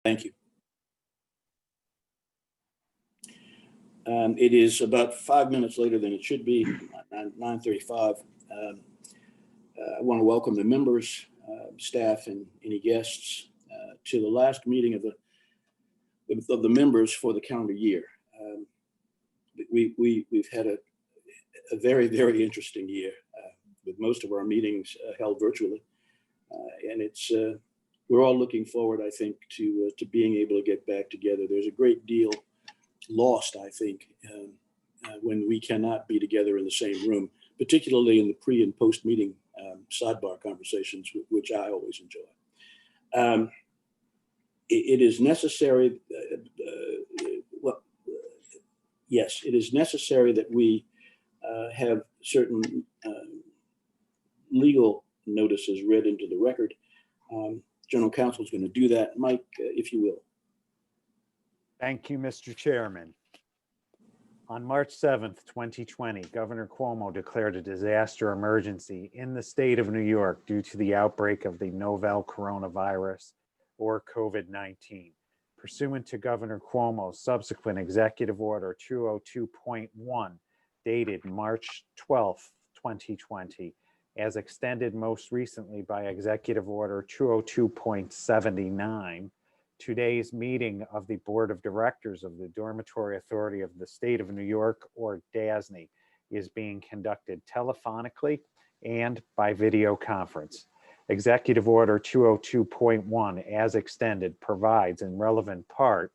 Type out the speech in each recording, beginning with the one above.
Thank you. It is about 5 minutes later than it should be, 9:35. I want to welcome the members, staff, and any guests to the last meeting of the members for the calendar year. We've had a very, very interesting year with most of our meetings held virtually, and we're all looking forward, I think, to being able to get back together. There's a great deal lost, I think, when we cannot be together in the same room, particularly in the pre and post meeting sidebar conversations, which I always enjoy. It is necessary. Yes, it is necessary that we have certain legal notices read into the record. General Counsel is going to do that. Mike, if you will. Thank you, Mr. Chairman. On March 7th, 2020, Governor Cuomo declared a disaster emergency in the state of New York due to the outbreak of the novel coronavirus, or COVID-19. Pursuant to Governor Cuomo's subsequent Executive Order 202.1, dated March 12th, 2020, as extended most recently by Executive Order 202.79, today's meeting of the Board of Directors of the Dormitory Authority of the State of New York, or DASNY, is being conducted telephonically and by video conference. Executive Order 202.1, as extended, provides in relevant part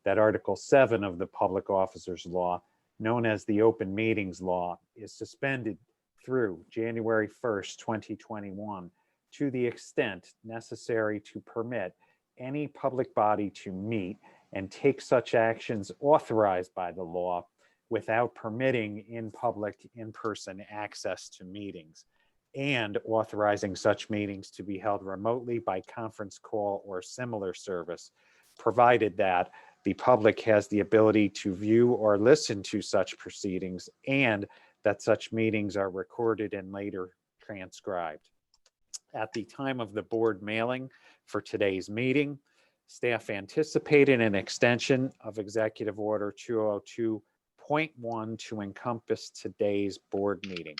that Article 7 of the Public Officers Law, known as the Open Meetings Law, is suspended through January 1st, 2021, to the extent necessary to permit any public body to meet and take such actions authorized by the law without permitting in-person access to meetings, and authorizing such meetings to be held remotely by conference call or similar service, provided that the public has the ability to view or listen to such proceedings and that such meetings are recorded and later transcribed. At the time of the board mailing for today's meeting, staff anticipated an extension of Executive Order 202.1 to encompass today's board meeting.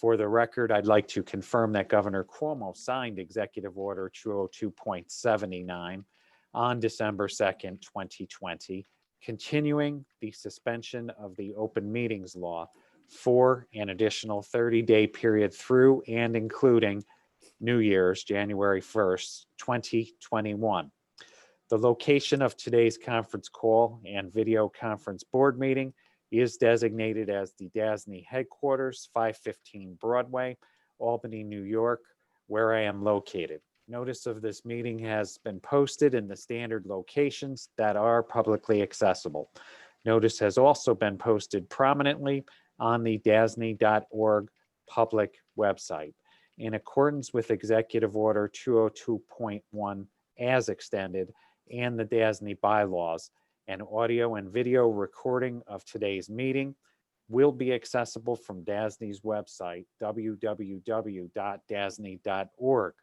For the record, I'd like to confirm that Governor Cuomo signed Executive Order 202.79 on December 2nd, 2020, continuing the suspension of the Open Meetings Law for an additional 30-day period through and including New Year's, January 1st, 2021. The location of today's conference call and video conference board meeting is designated as the DASNY headquarters, 515 Broadway, Albany, New York, where I am located. Notice of this meeting has been posted in the standard locations that are publicly accessible. Notice has also been posted prominently on the dasny.org public website. In accordance with Executive Order 202.1 as extended and the DASNY bylaws, an audio and video recording of today's meeting will be accessible from DASNY's website, www.dasny.org,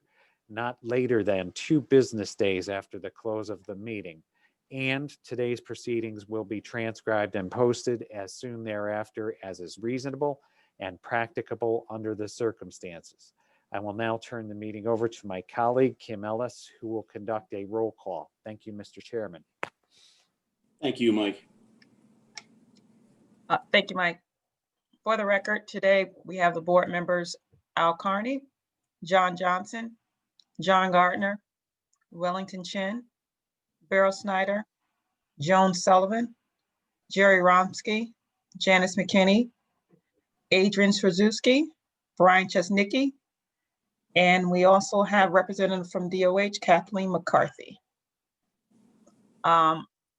not later than 2 business days after the close of the meeting. And today's proceedings will be transcribed and posted as soon thereafter as is reasonable and practicable under the circumstances. I will now turn the meeting over to my colleague, Kim Ellis, who will conduct a roll call. Thank you, Mr. Chairman. Thank you, Mike. Thank you, Mike. For the record, today we have the board members Al Carney, John Johnson, John Gardner, Wellington Chin, Beryl Snyder, Joan Sullivan, Jerry Romsky, Janice McKinney, Adrian Strzerzewski, Brian Chesnicki, and we also have representatives from DOH, Kathleen McCarthy.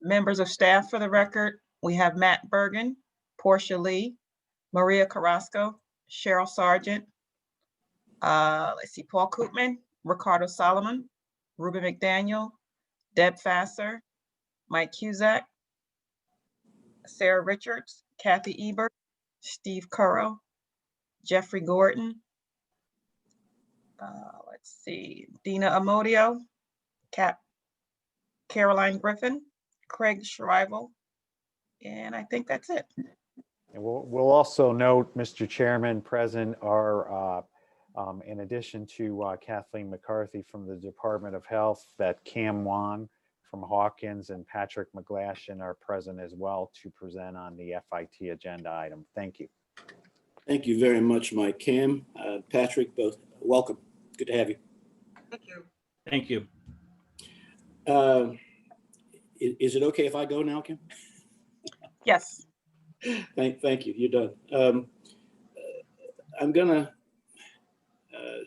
Members of staff for the record, we have Matt Bergen, Portia Lee, Maria Carrasco, Cheryl Sargent, Paul Koopman, Ricardo Solomon, Ruben McDaniel, Deb Fasser, Mike Cusack, Sarah Richards, Kathy Ebert, Steve Currow, Jeffrey Gordon, Dina Amodio, Caroline Griffin, Craig Schrivel, and I think that's it. And we'll also note, Mr. Chairman, present are, in addition to Kathleen McCarthy from the Department of Health, that Cam Wong from Hawkins and Patrick McGlashan are present as well to present on the FIT agenda item. Thank you. Thank you very much, Mike. Cam, Patrick, both welcome. Good to have you. Thank you. Thank you. Is it okay if I go now, Kim? Yes. Thank you. You're done. I'm gonna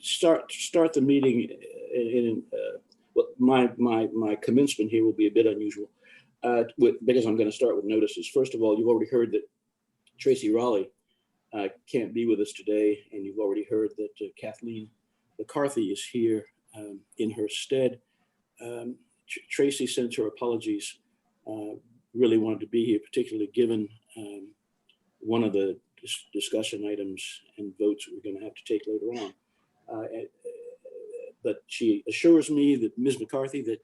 start the meeting well, my commencement here will be a bit unusual because I'm going to start with notices. First of all, you've already heard that Tracy Raleigh can't be with us today, and you've already heard that Kathleen McCarthy is here in her stead. Tracy sends her apologies. Really wanted to be here, particularly given one of the discussion items and votes we're going to have to take later on. But she assures me that Ms. McCarthy that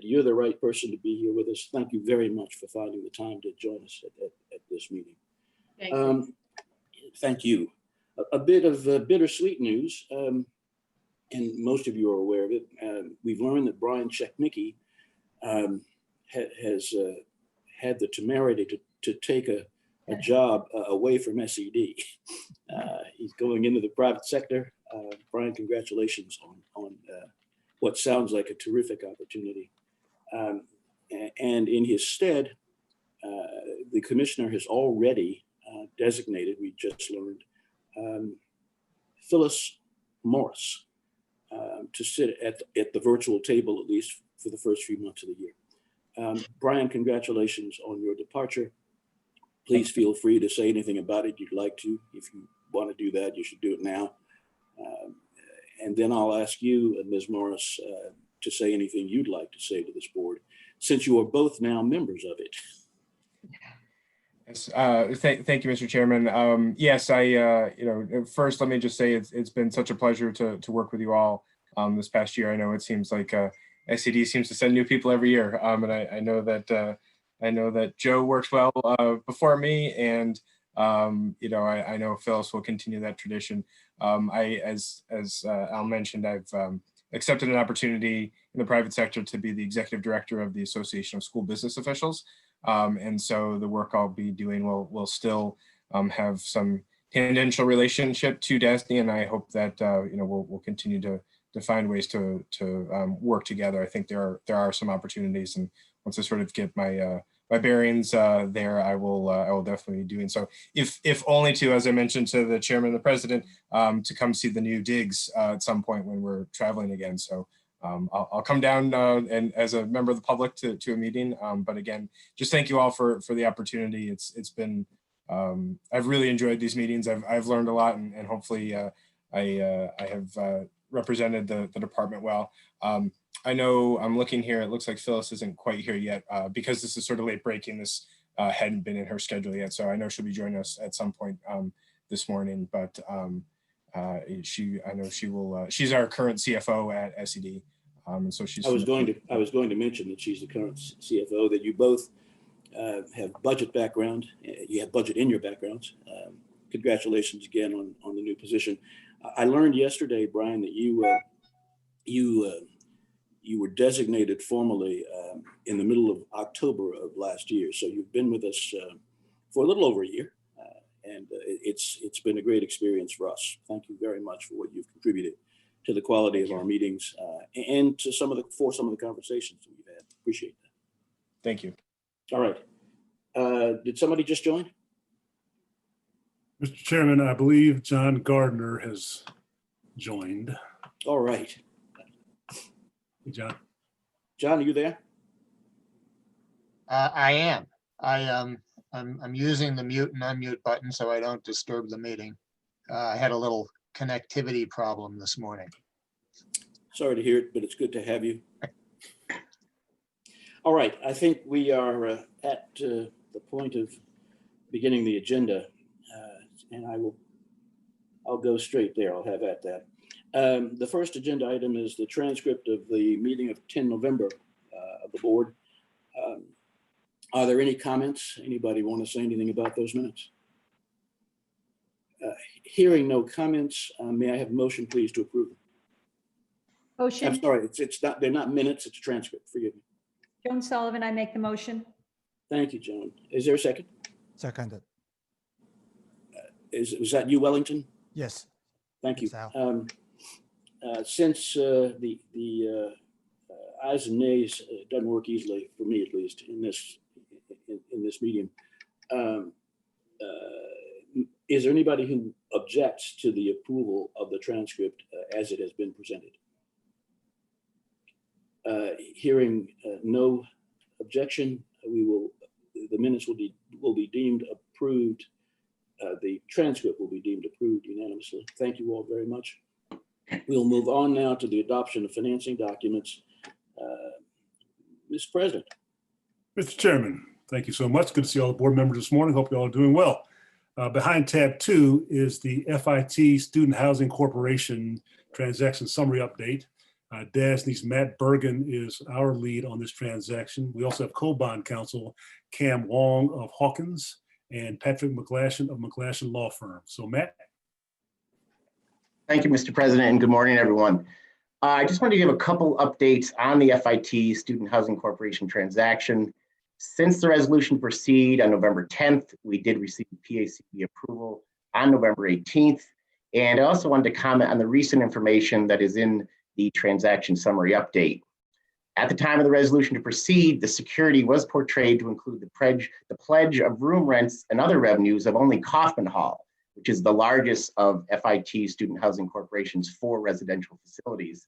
you're the right person to be here with us. Thank you very much for finding the time to join us at this meeting. Thank you. Thank you. A bit of bittersweet news, and most of you are aware of it. We've learned that Brian Czechnicki has had the temerity to take a job away from SED. He's going into the private sector. Brian, congratulations on what sounds like a terrific opportunity. And in his stead, the commissioner has already designated, we just learned, Phyllis Morris to sit at the virtual table, at least for the first few months of the year. Brian, congratulations on your departure. Please feel free to say anything about it you'd like to. If you want to do that, you should do it now. And then I'll ask you, Ms. Morris, to say anything you'd like to say to this board, since you are both now members of it. Yes, thank you, Mr. Chairman. Yes, first let me just say it's been such a pleasure to work with you all this past year. I know it seems like SED seems to send new people every year, and I know that Joe worked well before me, and I know Phyllis will continue that tradition. As Al mentioned, I've accepted an opportunity in the private sector to be the executive director of the Association of School Business Officials. And so the work I'll be doing will still have some tangential relationship to DASNY, and I hope that we'll continue to find ways to work together. I think there are some opportunities, and once I sort of get my bearings there, I will definitely be doing so. If only to, as I mentioned to the chairman and the president, to come see the new digs at some point when we're traveling again. So I'll come down and as a member of the public to a meeting. But again, just thank you all for the opportunity. It's been I've really enjoyed these meetings. I've learned a lot, and hopefully I have represented the department well. I know I'm looking here. It looks like Phyllis isn't quite here yet because this is sort of late breaking. This hadn't been in her schedule yet, so I know she'll be joining us at some point this morning. But I know she will. She's our current CFO at SED, and so she's. I was going to mention that she's the current CFO. That you both have budget background. You have budget in your backgrounds. Congratulations again on the new position. I learned yesterday, Brian, that you were designated formally in the middle of October of last year. So you've been with us for a little over a year, and it's been a great experience for us. Thank you very much for what you've contributed to the quality of our meetings and to some of the conversations that we've had. Appreciate that. Thank you. All right. Did somebody just join? Mr. Chairman, I believe John Gardner has joined. All right. Hey, John. John, are you there? I am. I'm using the mute and unmute button so I don't disturb the meeting. I had a little connectivity problem this morning. Sorry to hear it, but it's good to have you. All right, I think we are at the point of beginning the agenda, and I'll go straight there. I'll have at that. The first agenda item is the transcript of the meeting of 10 November of the board. Are there any comments? Anybody want to say anything about those minutes? Hearing no comments, may I have a motion, please, to approve them? I'm Motion, sorry, it's not, they're not minutes, it's a transcript, forgive me. Joan Sullivan, I make the motion. Thank you, Joan. Is there a second? Seconded. Was that you, Wellington? Yes. Thank you. It's Al. Since the ayes and nays doesn't work easily, for me at least, in this medium, is there anybody who objects to the approval of the transcript as it has been presented? Hearing no objection, the minutes will be deemed approved. The transcript will be deemed approved unanimously. Thank you all very much. We'll move on now to the adoption of financing documents. Mr. President. Mr. Chairman, thank you so much. Good to see all the board members this morning. Hope you all are doing well. Behind tab 2 is the FIT Student Housing Corporation transaction summary update. DASNY's Matt Bergen is our lead on this transaction. We also have co-bond counsel Cam Wong of Hawkins and Patrick McGlashan of McGlashan Law Firm. So Matt. Thank you, Mr. President, and good morning, everyone. I just wanted to give a couple updates on the FIT Student Housing Corporation transaction. Since the resolution to proceed on November 10th, we did receive PACB approval on November 18th. And I also wanted to comment on the recent information that is in the transaction summary update. At the time of the resolution to proceed, the security was portrayed to include the pledge of room rents and other revenues of only Kaufman Hall, which is the largest of FIT Student Housing Corporation's 4 residential facilities.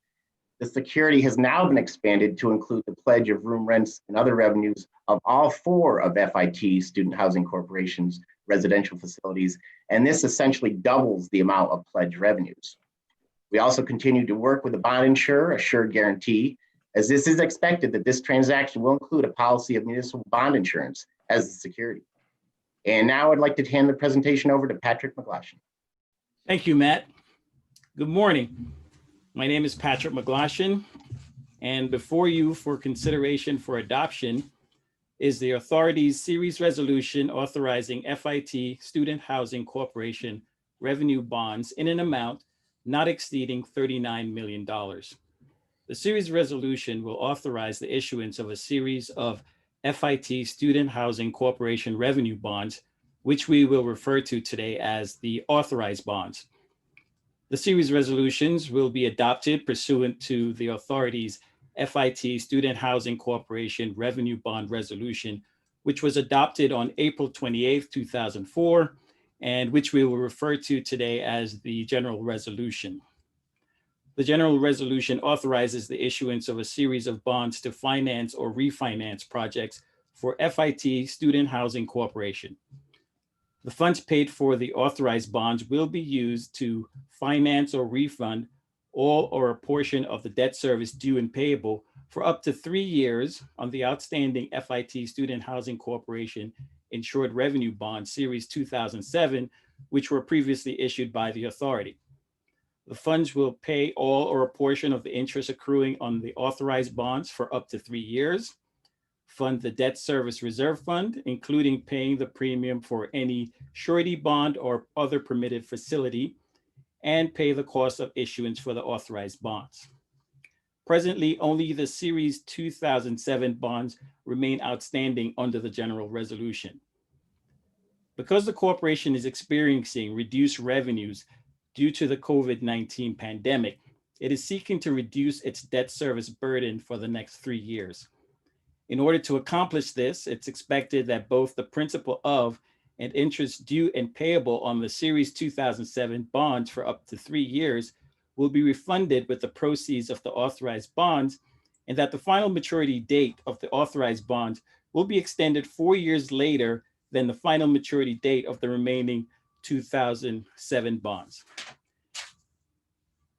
The security has now been expanded to include the pledge of room rents and other revenues of all 4 of FIT Student Housing Corporation's residential facilities, and this essentially doubles the amount of pledge revenues. We also continue to work with the bond insurer, Assured Guarantee, as this is expected that this transaction will include a policy of municipal bond insurance as the security. And now I'd like to hand the presentation over to Patrick McGlashan. Thank you, Matt. Good morning. My name is Patrick McGlashan, and before you for consideration for adoption is the authority's series resolution authorizing FIT Student Housing Corporation revenue bonds in an amount not exceeding $39 million. The series resolution will authorize the issuance of a series of FIT Student Housing Corporation revenue bonds, which we will refer to today as the authorized bonds. The series resolutions will be adopted pursuant to the authority's FIT Student Housing Corporation Revenue Bond Resolution, which was adopted on April 28, 2004, and which we will refer to today as the General Resolution. The General Resolution authorizes the issuance of a series of bonds to finance or refinance projects for FIT Student Housing Corporation. The funds paid for the authorized bonds will be used to finance or refund all or a portion of the debt service due and payable for up to 3 years on the outstanding FIT Student Housing Corporation Insured Revenue Bond Series 2007, which were previously issued by the authority. The funds will pay all or a portion of the interest accruing on the authorized bonds for up to 3 years, fund the debt service reserve fund, including paying the premium for any surety bond or other permitted facility, and pay the cost of issuance for the authorized bonds. Presently, only the Series 2007 bonds remain outstanding under the General Resolution. Because the corporation is experiencing reduced revenues due to the COVID-19 pandemic, it is seeking to reduce its debt service burden for the next 3 years. In order to accomplish this, it's expected that both the principal of and interest due and payable on the Series 2007 bonds for up to 3 years will be refunded with the proceeds of the authorized bonds, and that the final maturity date of the authorized bonds will be extended 4 years later than the final maturity date of the remaining 2007 bonds.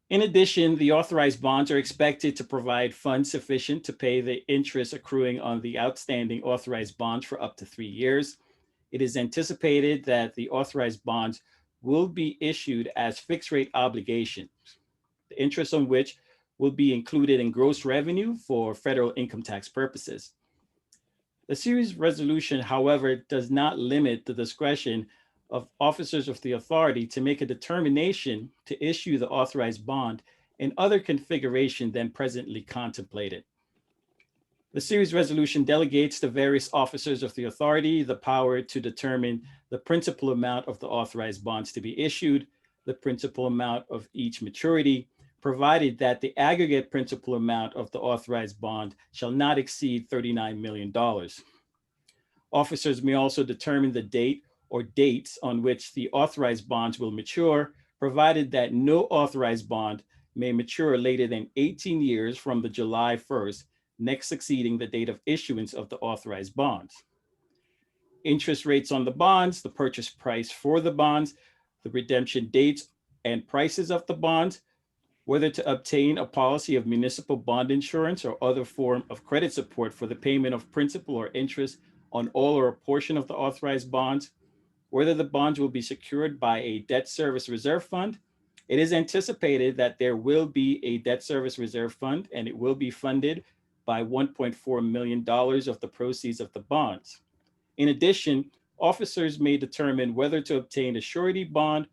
In addition, the authorized bonds are expected to provide funds sufficient to pay the interest accruing on the outstanding authorized bonds for up to 3 years. It is anticipated that the authorized bonds will be issued as fixed rate obligations, the interest on which will be included in gross revenue for federal income tax purposes. The series resolution, however, does not limit the discretion of officers of the authority to make a determination to issue the authorized bond in other configuration than presently contemplated. The series resolution delegates to various officers of the authority the power to determine the principal amount of the authorized bonds to be issued, the principal amount of each maturity, provided that the aggregate principal amount of the authorized bond shall not exceed $39 million. Officers may also determine the date or dates on which the authorized bonds will mature, provided that no authorized bond may mature later than 18 years from the July 1st, next succeeding the date of issuance of the authorized bonds. Interest rates on the bonds, the purchase price for the bonds, the redemption dates and prices of the bonds, whether to obtain a policy of municipal bond insurance or other form of credit support for the payment of principal or interest on all or a portion of the authorized bonds, whether the bonds will be secured by a debt service reserve fund. It is anticipated that there will be a debt service reserve fund and it will be funded by $1.4 million of the proceeds of the bonds. In addition, officers may determine whether to obtain a surety bond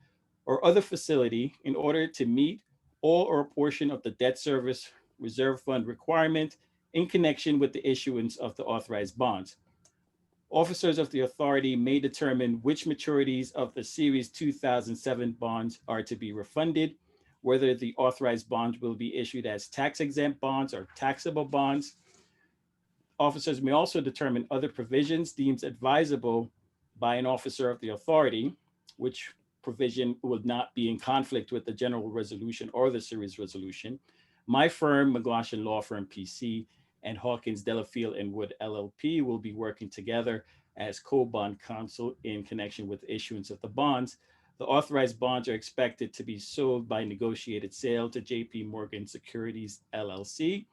or other facility in order to meet all or a portion of the debt service reserve fund requirement in connection with the issuance of the authorized bonds. Officers of the authority may determine which maturities of the Series 2007 bonds are to be refunded, whether the authorized bonds will be issued as tax-exempt bonds or taxable bonds. Officers may also determine other provisions deemed advisable by an officer of the authority, which provision would not be in conflict with the general resolution or the series resolution. My firm, McGlashan Law Firm PC, and Hawkins, Delafield, and Wood LLP will be working together as co-bond counsel in connection with the issuance of the bonds. The authorized bonds are expected to be sold by negotiated sale to JP Morgan Securities LLC.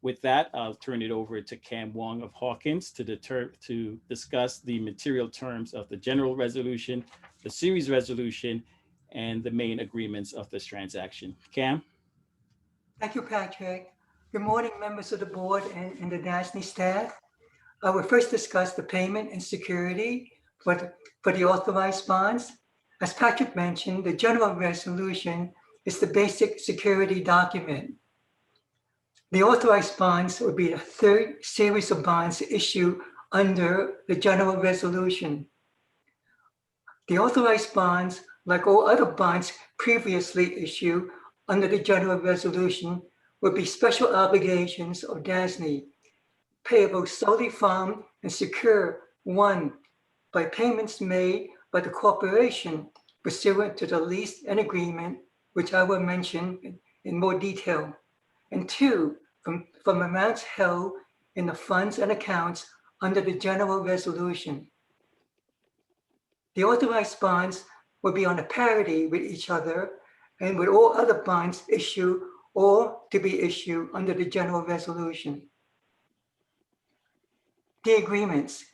With that, I'll turn it over to Cam Wong of Hawkins to discuss the material terms of the general resolution, the series resolution, and the main agreements of this transaction. Cam? Thank you, Patrick. Good morning, members of the board and the DASNY staff. I will first discuss the payment and security for the authorized bonds. As Patrick mentioned, the general resolution is the basic security document. The authorized bonds would be the third series of bonds issued under the general resolution. The authorized bonds, like all other bonds previously issued under the general resolution, would be special obligations of DASNY, payable solely from and secure, one, by payments made by the corporation pursuant to the lease and agreement, which I will mention in more detail, and two, from amounts held in the funds and accounts under the general resolution. The authorized bonds will be on a parity with each other and with all other bonds issued or to be issued under the general resolution. The agreements.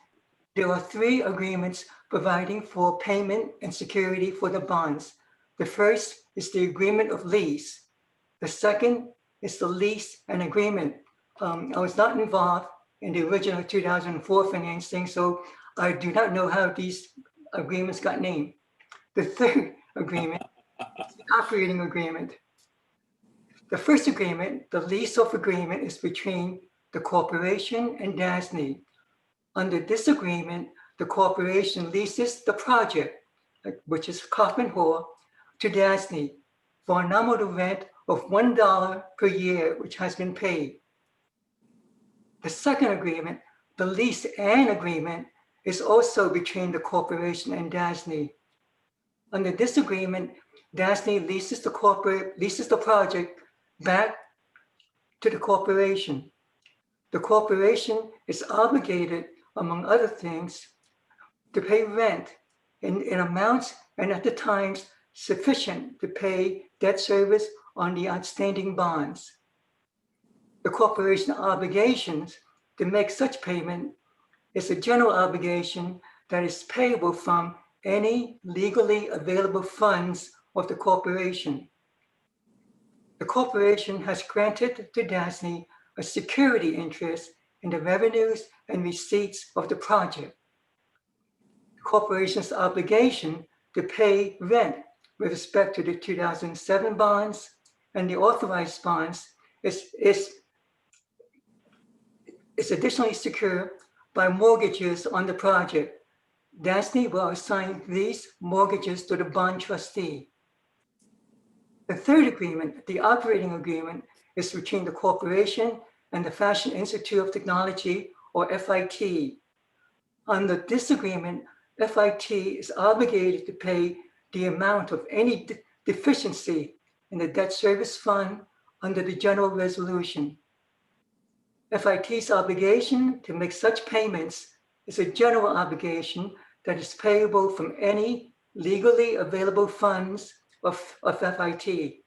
There are three agreements providing for payment and security for the bonds. The first is the agreement of lease. The second is the lease and agreement. I was not involved in the original 2004 financing, so I do not know how these agreements got named. The third agreement is the operating agreement. The first agreement, the lease-off agreement, is between the corporation and DASNY. Under this agreement, the corporation leases the project, which is Kaufman Hall, to DASNY for a nominal rent of $1 per year, which has been paid. The second agreement, the lease and agreement, is also between the corporation and DASNY. Under this agreement, DASNY leases the project back to the corporation. The corporation is obligated, among other things, to pay rent in amounts and at the times sufficient to pay debt service on the outstanding bonds. The corporation obligations to make such payment is a general obligation that is payable from any legally available funds of the corporation. the corporation has granted to DASNY a security interest in the revenues and receipts of the project. The corporation's obligation to pay rent with respect to the 2007 bonds and the authorized bonds is additionally secured by mortgages on the project. DASNY will assign these mortgages to the bond trustee. The third agreement, the operating agreement, is between the corporation and the Fashion Institute of Technology, or FIT. Under this agreement, FIT is obligated to pay the amount of any deficiency in the debt service fund under the general resolution. FIT's obligation to make such payments is a general obligation that is payable from any legally available funds of FIT.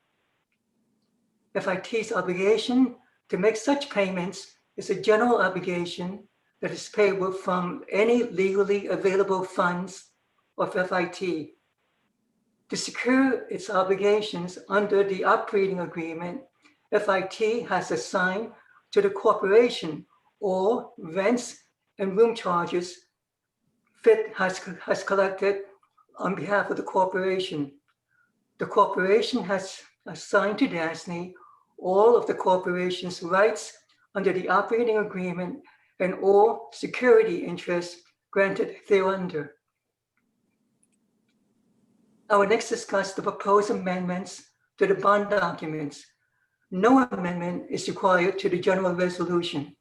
FIT's obligation to make such payments is a general obligation that is payable from any legally available funds of FIT. To secure its obligations under the operating agreement, FIT has assigned to the corporation all rents and room charges FIT has collected on behalf of the corporation. The corporation has assigned to DASNY all of the corporation's rights under the operating agreement and all security interests granted thereunder. I will next discuss the proposed amendments to the bond documents. No amendment is required to the general resolution.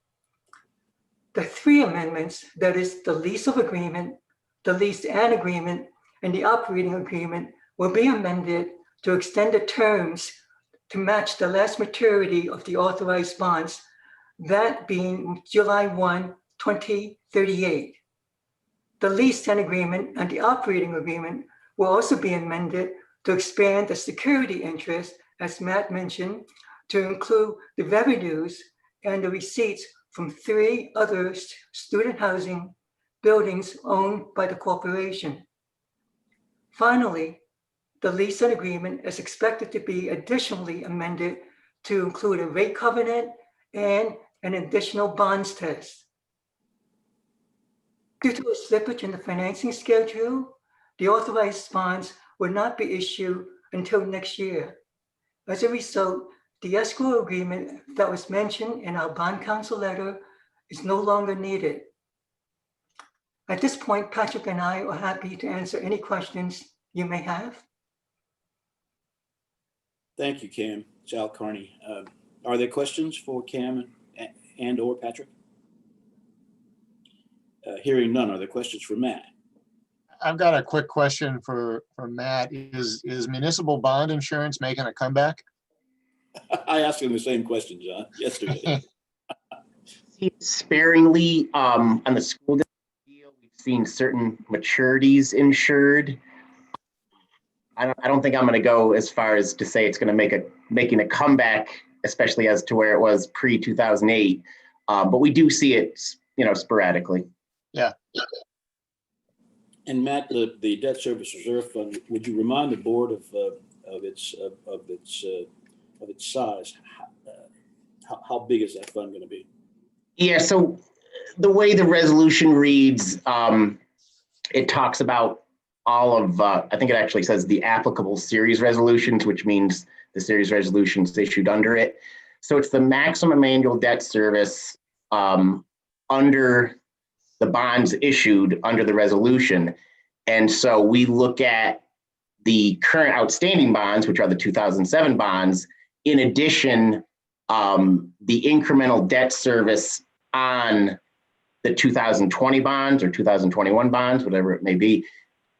The three amendments, that is the lease of agreement, the lease and agreement, and the operating agreement, will be amended to extend the terms to match the last maturity of the authorized bonds, that being July 1, 2038. The lease and agreement and the operating agreement will also be amended to expand the security interest, as Matt mentioned, to include the revenues and the receipts from 3 other student housing buildings owned by the corporation. Finally, the lease and agreement is expected to be additionally amended to include a rate covenant and an additional bonds test. Due to a slippage in the financing schedule, the authorized bonds will not be issued until next year. As a result, the escrow agreement that was mentioned in our bond council letter is no longer needed. At this point, Patrick and I are happy to answer any questions you may have. Thank you, Cam. It's Al Carney. Are there questions for Cam and or Patrick? Hearing none, are there questions for Matt? I've got a quick question for Matt. Is municipal bond insurance making a comeback? I asked him the same question, John, yesterday. Sparingly on the school district deal, we've seen certain maturities insured. I don't think I'm going to go as far as to say it's going to making a comeback, especially as to where it was pre-2008. But we do see it, sporadically. Yeah. And Matt, the debt service reserve fund, would you remind the board of its size? How big is that fund going to be? Yeah. So the way the resolution reads, it talks about all of, I think it actually says the applicable series resolutions, which means the series resolutions issued under it. So it's the maximum annual debt service under the bonds issued under the resolution. And so we look at the current outstanding bonds, which are the 2007 bonds, in addition, the incremental debt service on the 2020 bonds or 2021 bonds, whatever it may be.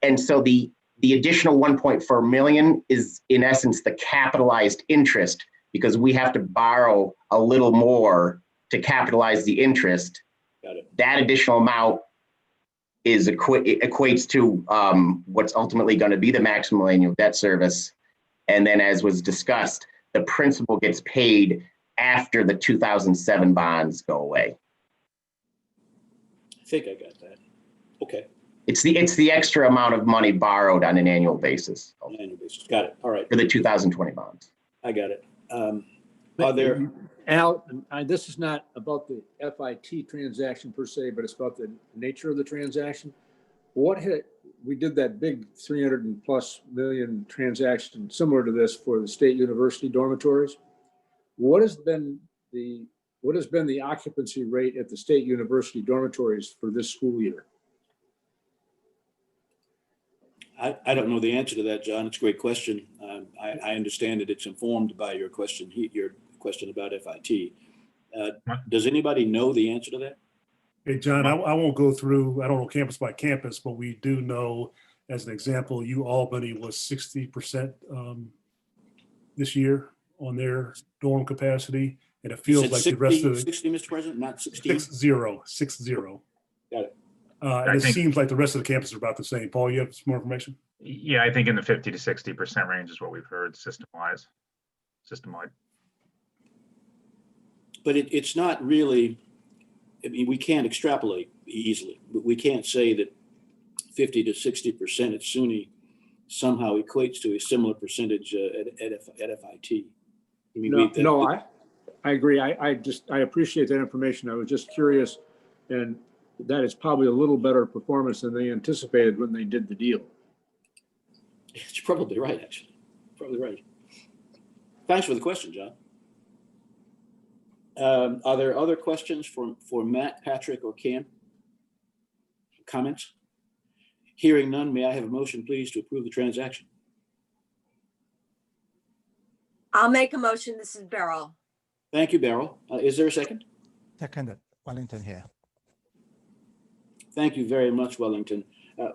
And so the additional 1.4 million is in essence the capitalized interest, because we have to borrow a little more to capitalize the interest. Got it. That additional amount is equates to what's ultimately going to be the maximum annual debt service. And then, as was discussed, the principal gets paid after the 2007 bonds go away. I think I got that. Okay. It's the extra amount of money borrowed on an annual basis On an annual basis. Got it. All right. for the 2020 bonds. I got it. Are there, Al, this is not about the FIT transaction per se, but it's about the nature of the transaction. We did that big 300 and plus million transaction similar to this for the state university dormitories. What has been the occupancy rate at the state university dormitories for this school year? I don't know the answer to that, John. It's a great question. I understand that it's informed by your question about FIT. Does anybody know the answer to that? Hey, John, I won't go through, I don't know campus by campus, but we do know, as an example, Albany was 60% this year on their dorm capacity. And it feels like the rest of the 60, Mr. President, not 16? 60. Got it. And it seems like the rest of the campus are about the same. Paul, you have some more information? Yeah, I think in the 50 to 60% range is what we've heard system-wide. But it's not really, I mean, we can't extrapolate easily, but we can't say that 50 to 60% at SUNY somehow equates to a similar percentage at FIT. I mean, I agree. I appreciate that information. I was just curious, and that is probably a little better performance than they anticipated when they did the deal. It's probably right, actually. Probably right. Thanks for the question, John. Are there other questions for Matt, Patrick, or Cam? Comments? Hearing none, may I have a motion, please, to approve the transaction? I'll make a motion. This is Beryl. Thank you, Beryl. Is there a second? Seconded. Wellington here. Thank you very much, Wellington.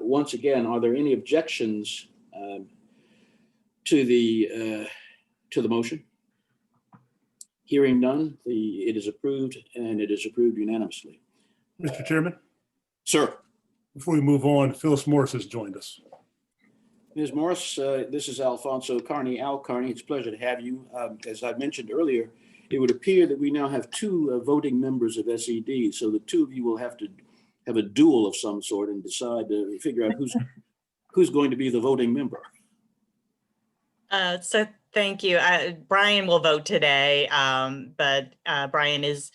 Once again, are there any objections to the motion? Hearing none, it is approved, and it is approved unanimously. Mr. Chairman? Sir. Before we move on, Phyllis Morris has joined us. Ms. Morris, this is Alfonso Carney. Al Carney, it's a pleasure to have you. As I mentioned earlier, it would appear that we now have two voting members of SED, so the two of you will have to have a duel of some sort and decide to figure out who's going to be the voting member. So thank you. Brian will vote today, but Brian as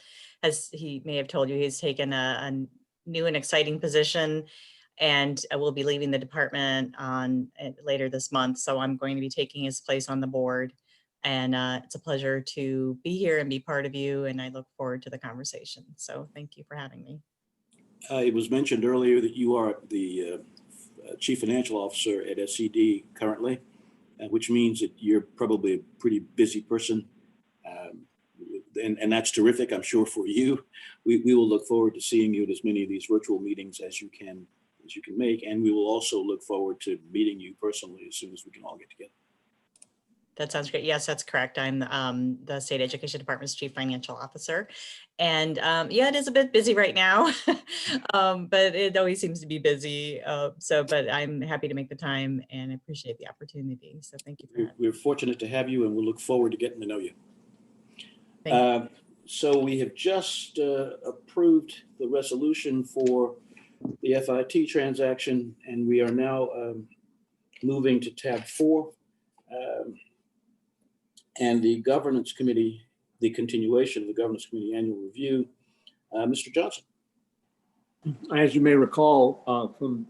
he may have told you, he's taken a new and exciting position, and will be leaving the department later this month. So I'm going to be taking his place on the board, and it's a pleasure to be here and be part of you. And I look forward to the conversation. So thank you for having me. It was mentioned earlier that you are the Chief Financial Officer at SED currently, which means that you're probably a pretty busy person. And that's terrific, I'm sure, for you. We will look forward to seeing you at as many of these virtual meetings as you can make. And we will also look forward to meeting you personally as soon as we can all get together. That sounds great. Yes, that's correct. I'm the State Education Department's Chief Financial Officer. And yeah, it is a bit busy right now, but it always seems to be busy. But I'm happy to make the time and appreciate the opportunity. So thank you. We're fortunate to have you, and we'll look forward to getting to know you. Thank you. So we have just approved the resolution for the FIT transaction, and we are now moving to tab 4. And the governance committee, the continuation of the governance committee annual review. Mr. Johnson. As you may recall from,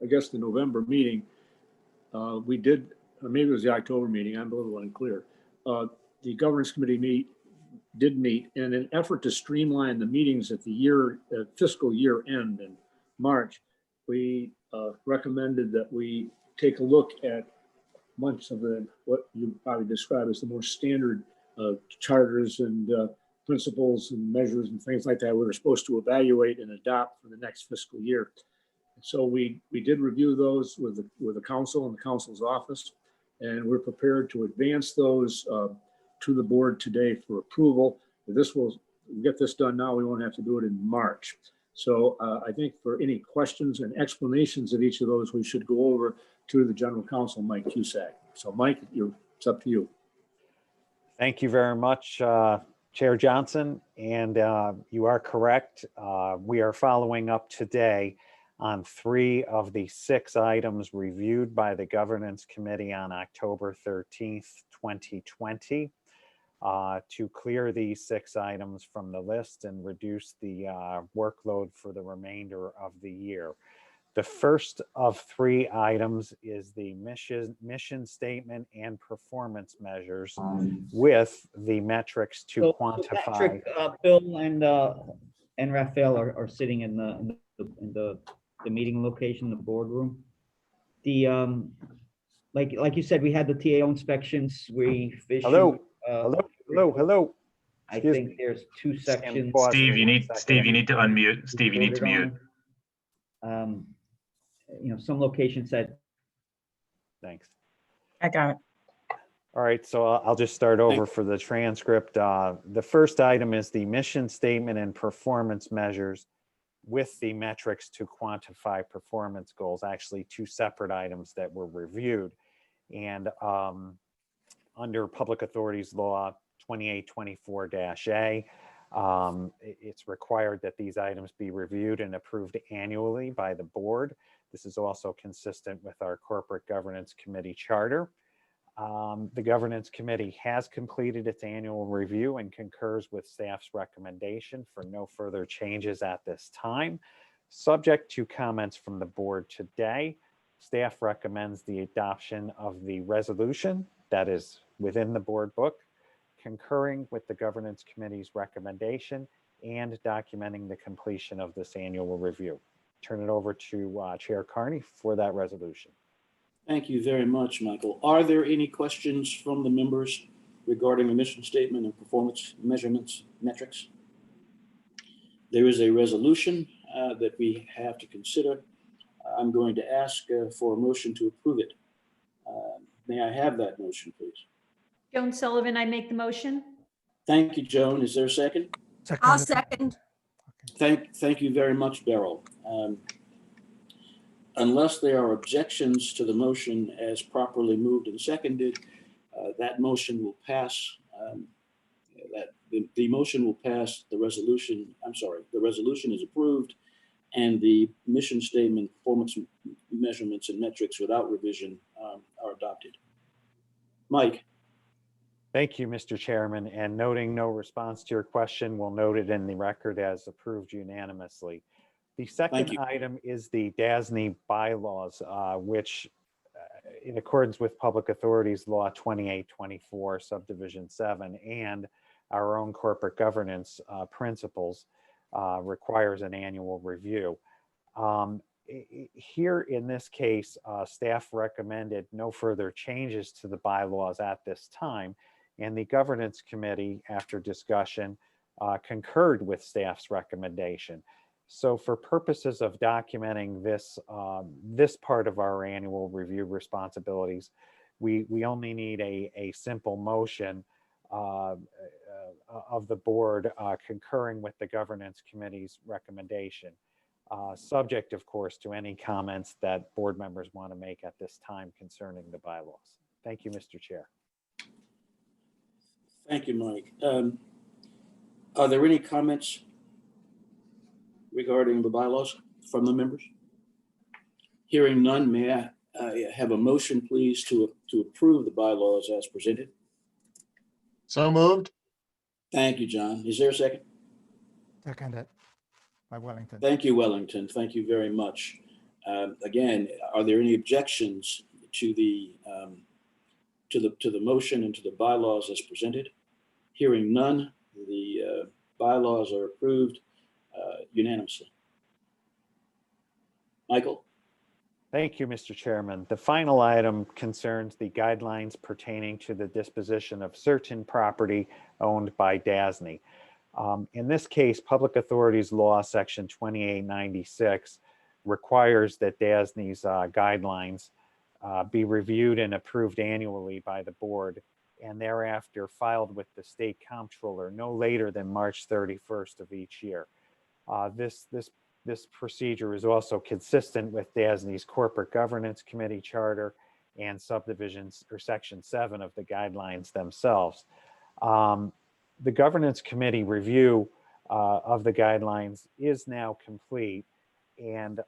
I guess, the November meeting, we did, or maybe it was the October meeting, I'm a little unclear. The governance committee did meet in an effort to streamline the meetings at the fiscal year end in March. We recommended that we take a look at much of what you probably describe as the more standard charters and principles and measures and things like that we were supposed to evaluate and adopt for the next fiscal year. So we did review those with the council and the council's office, and we're prepared to advance those to the board today for approval. We'll get this done now. We won't have to do it in March. So I think for any questions and explanations of each of those, we should go over to the General Counsel, Mike Cusack. So Mike, it's up to you. Thank you very much, Chair Johnson. And you are correct. We are following up today on 3 of the 6 items reviewed by the Governance Committee on October 13th, 2020. to clear these 6 items from the list and reduce the workload for the remainder of the year. The first of 3 items is the mission statement and performance measures with the metrics to So quantify. Patrick, Bill and Raphael are sitting in the meeting location, the boardroom. The like you said, we had the TAO inspections. We Hello, issued, hello. I Excuse think me. there's 2 sections. pause Steve, for you 1 need, second. Steve, you need to unmute. Steve, you need to voted mute. on. You know, some locations said. Thanks. I got it. All right, so I'll just start over for the transcript. The first item is the mission statement and performance measures with the metrics to quantify performance goals, actually 2 separate items that were reviewed. And under Public Authorities Law 2824-A, it's required that these items be reviewed and approved annually by the board. This is also consistent with our Corporate Governance Committee charter. The Governance Committee has completed its annual review and concurs with staff's recommendation for no further changes at this time. Subject to comments from the board today, staff recommends the adoption of the resolution that is within the board book, concurring with the Governance Committee's recommendation and documenting the completion of this annual review. Turn it over to Chair Carney for that resolution. Thank you very much, Michael. Are there any questions from the members regarding the mission statement and performance measurements metrics? There is a resolution that we have to consider. I'm going to ask for a motion to approve it. May I have that motion, please? Joan Sullivan, I make the motion. Thank you, Joan. Is there a second? I'll second. Thank you very much, Beryl. Unless there are objections to the motion as properly moved and seconded, that motion will pass. The motion will pass. The resolution is approved, and the mission statement, performance measurements, and metrics without revision are adopted. Mike. Thank you, Mr. Chairman. And noting no response to your question, we'll note it in the record as approved unanimously. The second item is the DASNY bylaws, which in accordance with Public Authorities Law 2824, Subdivision 7, and our own corporate governance principles, requires an annual review. Here in this case, staff recommended no further changes to the bylaws at this time, and the Governance Committee, after discussion, concurred with staff's recommendation. So for purposes of documenting this, this part of our annual review responsibilities, we only need a simple motion of the board concurring with the Governance Committee's recommendation, subject, of course, to any comments that board members want to make at this time concerning the bylaws. Thank you, Mr. Chair. Thank you, Mike. Are there any comments regarding the bylaws from the members? Hearing none, may I have a motion, please, to approve the bylaws as presented? So moved. Thank you, John. Is there a second? Seconded by Wellington. Thank you, Wellington. Thank you very much. Again, are there any objections to the motion and to the bylaws as presented? Hearing none, the bylaws are approved unanimously. Michael. Thank you, Mr. Chairman. The final item concerns the guidelines pertaining to the disposition of certain property owned by DASNY. In this case, Public Authorities Law Section 2896 requires that DASNY's guidelines be reviewed and approved annually by the board and thereafter filed with the state comptroller no later than March 31st of each year. This procedure is also consistent with DASNY's Corporate Governance Committee charter and subdivisions or Section 7 of the guidelines themselves. The Governance Committee review of the guidelines is now complete, and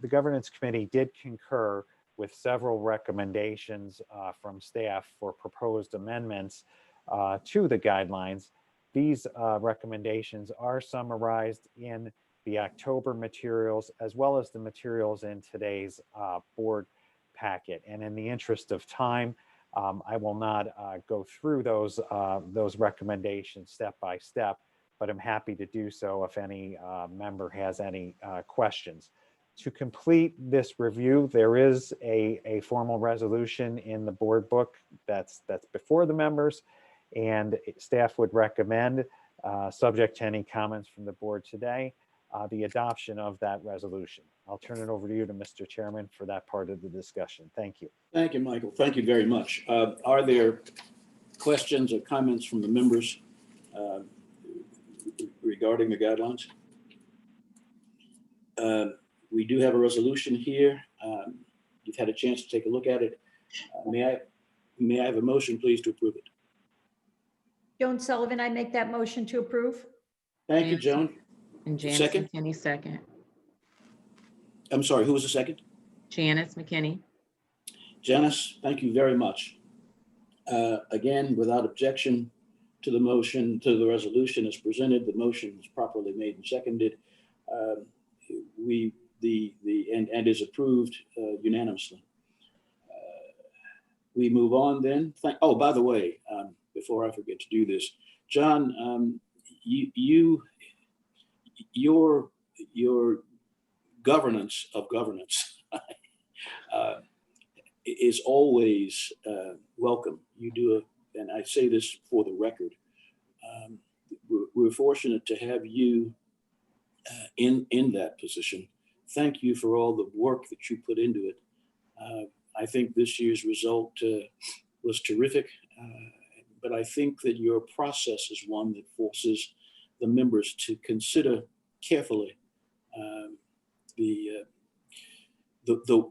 the Governance Committee did concur with several recommendations from staff for proposed amendments to the guidelines. These recommendations are summarized in the October materials as well as the materials in today's board packet. And in the interest of time, I will not go through those recommendations step by step, but I'm happy to do so if any member has any questions. To complete this review, there is a formal resolution in the board book that's before the members, and staff would recommend, subject to any comments from the board today, the adoption of that resolution. I'll turn it over to you, Mr. Chairman, for that part of the discussion. Thank you. Thank you, Michael. Thank you very much. Are there questions or comments from the members regarding the guidelines? We do have a resolution here. You've had a chance to take a look at it. May I have a motion, please, to approve it? Joan Sullivan, I make that motion to approve. Thank you, Joan. And Janice Second? McKinney, second. I'm sorry, who was the second? Janice McKinney. Janice, thank you very much. Again, without objection to the motion, to the resolution as presented, the motion is properly made and seconded. And is approved unanimously. We move on then. Oh, by the way, before I forget to do this, John, your governance of governance is always welcome. You do and I say this for the record, we're fortunate to have you in that position. Thank you for all the work that you put into it. I think this year's result was terrific, but I think that your process is one that forces the members to consider carefully the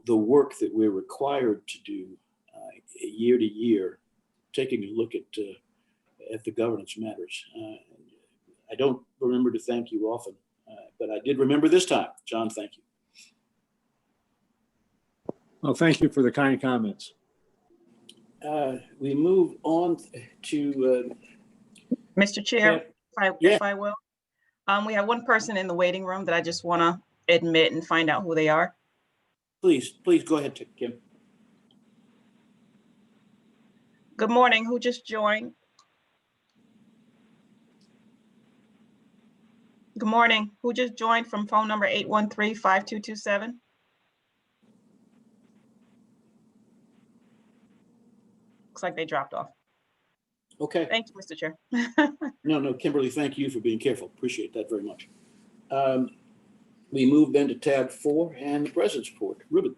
work that we're required to do year to year, taking a look at the governance matters. I don't remember to thank you often, but I did remember this time. John, thank you. Well, thank you for the kind comments. We move on to Mr. Chair, if I will. We have one person in the waiting room that I just want to admit and find out who they are. Please go ahead, Kim. Good morning. Who just joined? Good morning. Who just joined from phone number 813-5227? Looks like they dropped off. Okay. Thank you, Mr. Chair. No, Kimberly, thank you for being careful. Appreciate that very much. We move then to tab 4 and the President's report. Ruben.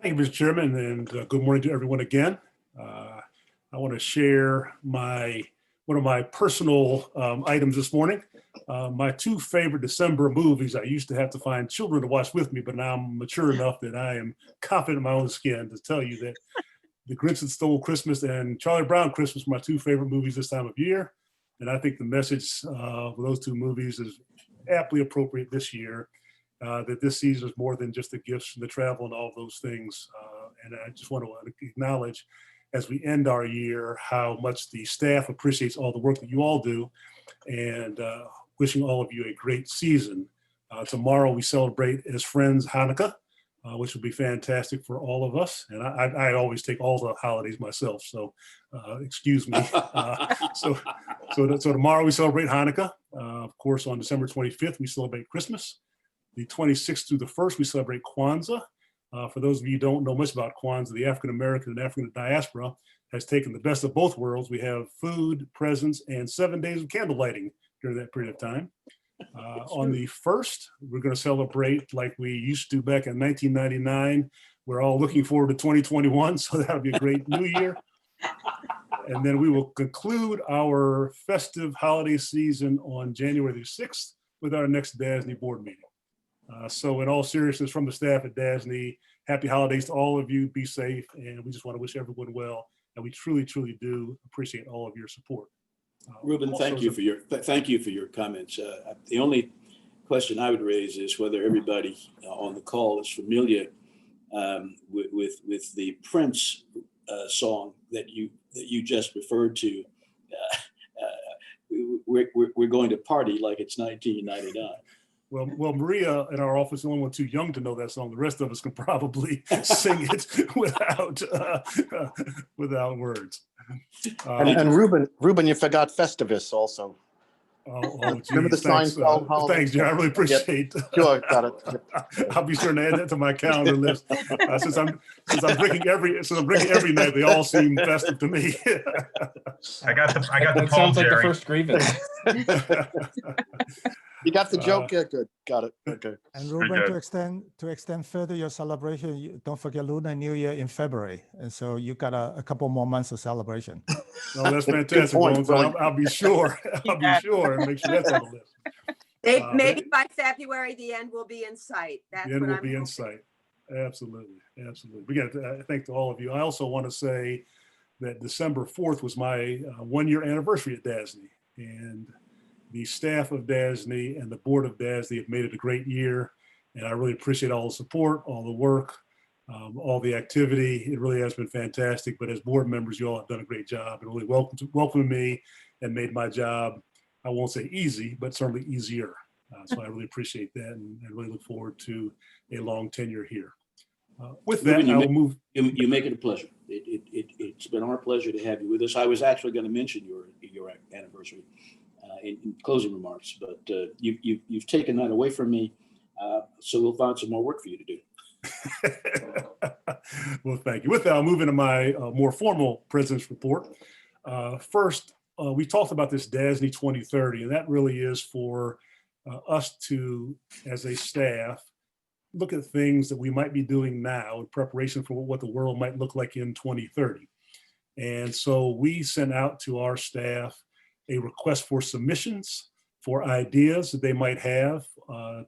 Thank you, Mr. Chairman, and good morning to everyone again. I want to share one of my personal items this morning. My two favorite December movies. I used to have to find children to watch with me, but now I'm mature enough that I am confident in my own skin to tell you that The Grinch That Stole Christmas and Charlie Brown Christmas were my two favorite movies this time of year. And I think the message of those two movies is aptly appropriate this year, that this season is more than just the gifts and the travel and all of those things. And I just want to acknowledge as we end our year how much the staff appreciates all the work that you all do, and wishing all of you a great season. Tomorrow we celebrate as friends Hanukkah, which will be fantastic for all of us. And I always take all the holidays myself, so excuse me. So tomorrow we celebrate Hanukkah. Of course, on December 25th, we celebrate Christmas. The 26th through the 1st, we celebrate Kwanzaa. For those of you who don't know much about Kwanzaa, the African-American and African diaspora has taken the best of both worlds. We have food, presents, and 7 days of candle lighting during that period of time. On the 1st, we're going to celebrate like we used to back in 1999. We're all looking forward to 2021, so that'll be a great new year. And then we will conclude our festive holiday season on January the 6th with our next DASNY board meeting. So in all seriousness, from the staff at DASNY, happy holidays to all of you. Be safe, and we just want to wish everyone well. And we truly, truly do appreciate all of your support. Ruben, thank you for your comments. The only question I would raise is whether everybody on the call is familiar with the Prince song that you just referred to. we're going to party like it's 1999. Well, Maria in our office is the only one too young to know that song. The rest of us can probably sing it without words. And Ruben, you forgot Festivus also. Remember the geez, thanks, Seinfeld holiday? thanks, Jerry. I really appreciate. Sure, got it. I'll be sure to add that to my calendar list. Since I'm drinking every night, they all seem festive to me. I got the That poem, sounds like the Jerry. first grievance. You got the joke? Yeah, good. Got it. Okay. And Very Ruben, good. to extend further your celebration, don't forget Lunar New Year in February. And so you got a couple more months of celebration. Oh, that's fantastic. point, Well, I'll be sure. I'll be sure and make sure that's on the list. Maybe by February, the end will be in sight. That's The end what will I'm be in hoping. sight. Absolutely. Again, thank to all of you. I also want to say that December 4th was my 1-year anniversary at DASNY. And the staff of DASNY and the board of DASNY have made it a great year. And I really appreciate all the support, all the work, all the activity. It really has been fantastic. But as board members, you all have done a great job and really welcomed me and made my job, I won't say easy, but certainly easier. So I really appreciate that and really look forward to a long tenure here. With that, Ruben, I will move. You make it a pleasure. It's been our pleasure to have you with us. I was actually going to mention your anniversary in closing remarks, but you've taken that away from me. So we'll find some more work for you to do. Well, thank you. With that, I'll move into my more formal president's report. First, we talked about this DASNY 2030, and that really is for us to, as a staff, look at things that we might be doing now in preparation for what the world might look like in 2030. And so we sent out to our staff a request for submissions for ideas that they might have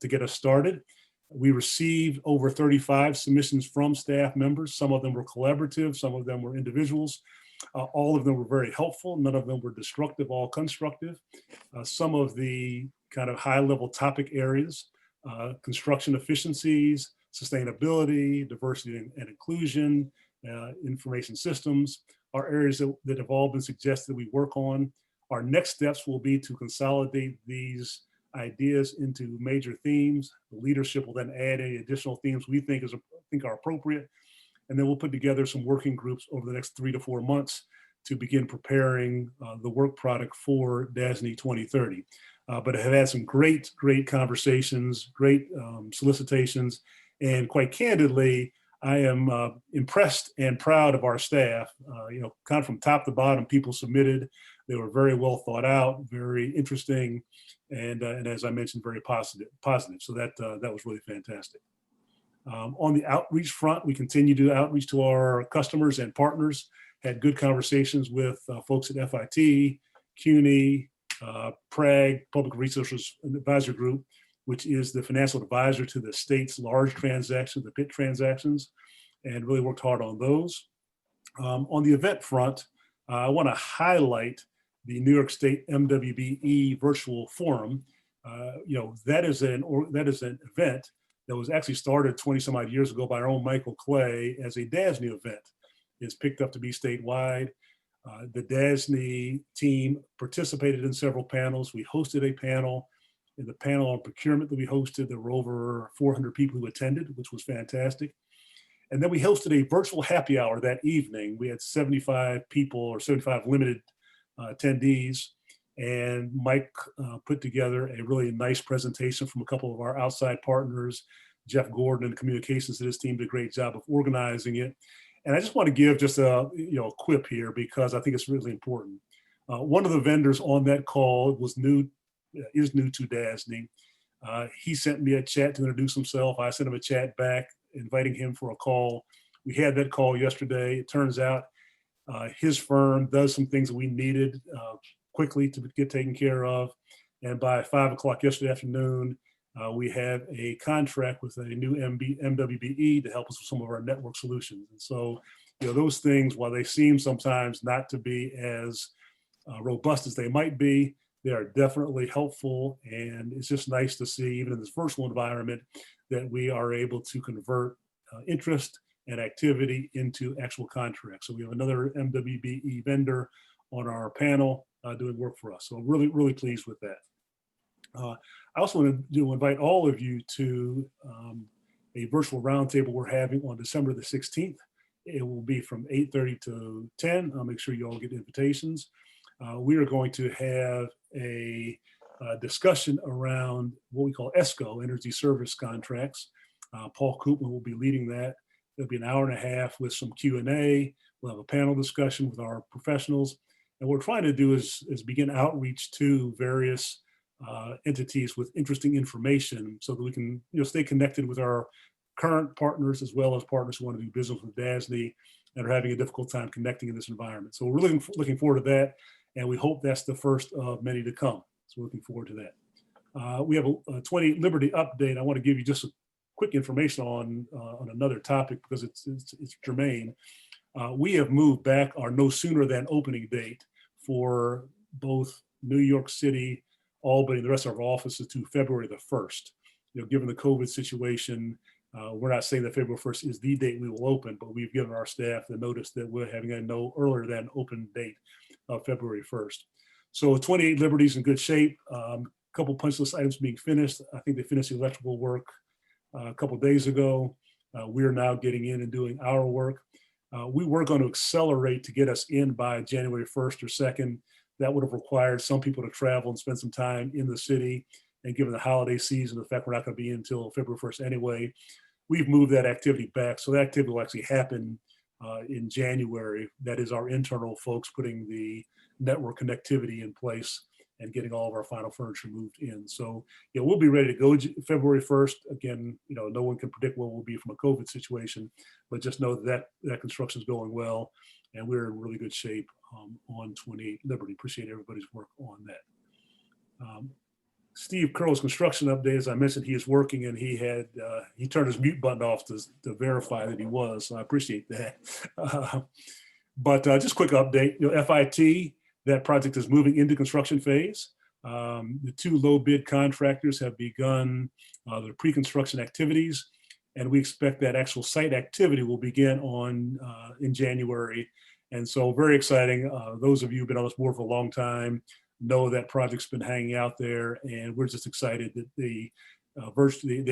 to get us started. We received over 35 submissions from staff members. Some of them were collaborative, some of them were individuals. All of them were very helpful. None of them were destructive, all constructive. Some of the kind of high-level topic areas, construction efficiencies, sustainability, diversity and inclusion, information systems, are areas that have all been suggested we work on. Our next steps will be to consolidate these ideas into major themes. The leadership will then add any additional themes we think are appropriate. And then we'll put together some working groups over the next 3 to 4 months to begin preparing the work product for DASNY 2030. But I have had some great conversations, great solicitations, and quite candidly, I am impressed and proud of our staff. Kind of from top to bottom, people submitted. They were very well thought out, very interesting, and as I mentioned, very positive. So that was really fantastic. On the outreach front, we continue to outreach to our customers and partners. Had good conversations with folks at FIT, CUNY, PRAG, Public Resources Advisory Group, which is the financial advisor to the state's large transactions, the PIT transactions, and really worked hard on those. On the event front, I want to highlight the New York State MWBE Virtual Forum. That is an event that was actually started 20 some odd years ago by our own Michael Clay as a DASNY event. It's picked up to be statewide. The DASNY team participated in several panels. We hosted a panel. In the panel on procurement that we hosted, there were over 400 people who attended, which was fantastic. And then we hosted a virtual happy hour that evening. We had 75 people or 75 limited attendees. And Mike put together a really nice presentation from a couple of our outside partners. Jeff Gordon and communications to his team did a great job of organizing it. And I just want to give just a quip here because I think it's really important. One of the vendors on that call is new to DASNY. He sent me a chat to introduce himself. I sent him a chat back, inviting him for a call. We had that call yesterday. It turns out his firm does some things that we needed quickly to get taken care of. And by 5 o'clock yesterday afternoon, we have a contract with a new MWBE to help us with some of our network solutions. And so, those things, while they seem sometimes not to be as robust as they might be, they are definitely helpful. And it's just nice to see, even in this virtual environment, that we are able to convert interest and activity into actual contracts. So we have another MWBE vendor on our panel. doing work for us. So I'm really, really pleased with that. I also want to invite all of you to a virtual roundtable we're having on December the 16th. It will be from 8:30 to 10. I'll make sure you all get invitations. We are going to have a discussion around what we call ESCO, Energy Service Contracts. Paul Koopman will be leading that. It'll be an hour and a half with some Q&A. We'll have a panel discussion with our professionals. And what we're trying to do is begin outreach to various entities with interesting information so that we can stay connected with our current partners as well as partners who want to do business with DASNY and are having a difficult time connecting in this environment. So we're looking forward to that, and we hope that's the first of many to come. So we're looking forward to that. We have a 20 Liberty update. I want to give you just a quick information on another topic because it's germane. We have moved back our no sooner than opening date for both New York City, Albany, and the rest of our offices to February the 1st. Given the COVID situation, we're not saying that February 1st is the date we will open, but we've given our staff the notice that we're having a no earlier than open date of February 1st. So 28 Liberties in good shape. A couple punch list items being finished. I think they finished the electrical work a couple days ago. We're now getting in and doing our work. We were going to accelerate to get us in by January 1st or 2nd. That would have required some people to travel and spend some time in the city. And given the holiday season, the fact we're not going to be in until February 1st anyway, we've moved that activity back. So that activity will actually happen in January. That is our internal folks putting the network connectivity in place and getting all of our final furniture moved in. So we'll be ready to go February 1st. Again, no one can predict what will be from a COVID situation, but just know that construction is going well and we're in really good shape on 28 Liberty. Appreciate everybody's work on that. Steve Curl's construction update, as I mentioned, he is working and he turned his mute button off to verify that he was, so I appreciate that. But just quick update, FIT, that project is moving into construction phase. The 2 low bid contractors have begun their pre-construction activities, and we expect that actual site activity will begin in January. And so very exciting. Those of you who've been on this board for a long time know that project's been hanging out there, and we're just excited that the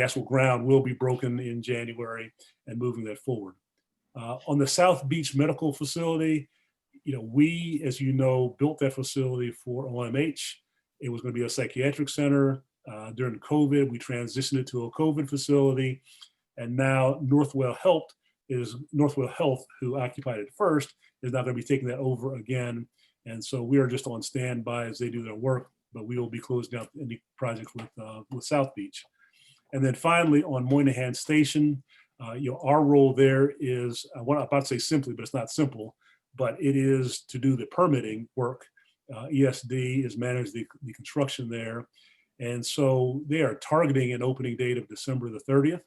actual ground will be broken in January and moving that forward. On the South Beach Medical Facility, we, as you know, built that facility for OMH. It was going to be a psychiatric center. During COVID, we transitioned it to a COVID facility, and now Northwell Health, who occupied it first, is now going to be taking that over again. And so we are just on standby as they do their work, but we will be closing out any projects with South Beach. And then finally on Moynihan Station, our role there is, I'm about to say simply, but it's not simple, but it is to do the permitting work. ESD is managed the construction there. And so they are targeting an opening date of December the 30th.